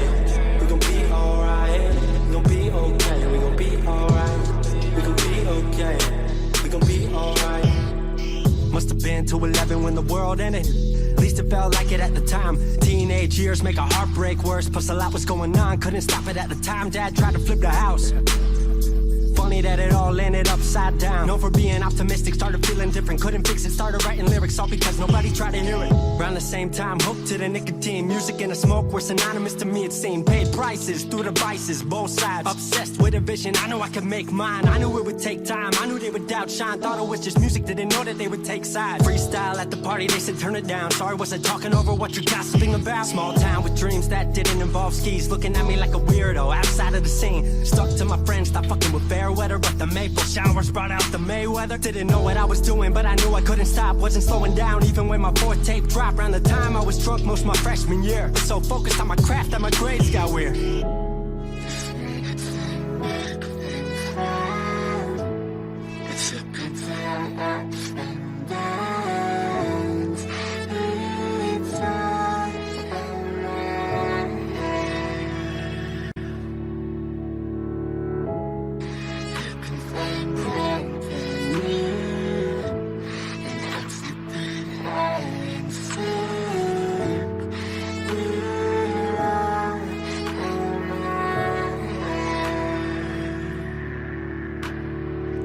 okay. We gon' be alright. We gon' be okay. We gon' be alright. We gon' be okay. We gon' be alright. Must have been 2:11 when the world ended. At least it felt like it at the time. Teenage years make a heartbreak worse. Plus a lot was going on, couldn't stop it at the time. Dad tried to flip the house. Funny that it all ended upside down. Known for being optimistic, started feeling different. Couldn't fix it, started writing lyrics, all because nobody tried to hear it. Around the same time, hooked to the nicotine. Music and the smoke were synonymous to me, it seemed. Paid prices through the vices, both sides. Obsessed with a vision, I knew I could make mine. I knew it would take time, I knew they would outshine. Thought it was just music, didn't know that they would take sides. Freestyle at the party, they said turn it down. Sorry, wasn't talking over what you're gossiping about. Small town with dreams that didn't involve skis. Looking at me like a weirdo, outside of the scene. Stuck to my friends, stopped fucking with fair weather. But the maple showers brought out the Mayweather. Didn't know what I was doing, but I knew I couldn't stop. Wasn't slowing down, even when my fourth tape dropped. Around the time I was drunk most of my freshman year. Was so focused on my craft that my grades got weird.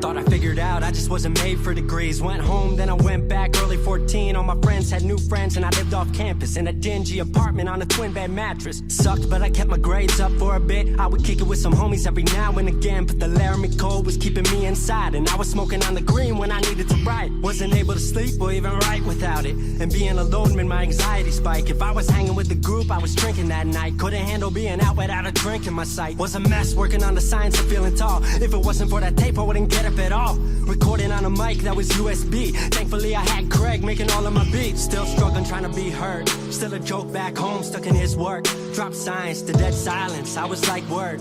Thought I figured out, I just wasn't made for degrees. Went home, then I went back, early 14. All my friends had new friends and I lived off campus in a dingy apartment on a twin bed mattress. Sucked, but I kept my grades up for a bit. I would kick it with some homies every now and again, but the Laramie cold was keeping me inside. And I was smoking on the green when I needed to write. Wasn't able to sleep or even write without it. And being alone made my anxiety spike. If I was hanging with the group, I was drinking that night. Couldn't handle being out without a drink in my sight. Was a mess working on the science of feeling tall. If it wasn't for that tape, I wouldn't get up at all. Recording on a mic that was USB. Thankfully I had Craig making all of my beats. Still struggling trying to be heard. Still a joke back home, stuck in his work. Dropped science to dead silence, I was like word.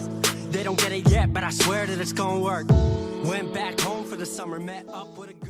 They don't get it yet, but I swear that it's gonna work. Went back home for the summer, met up with a girl.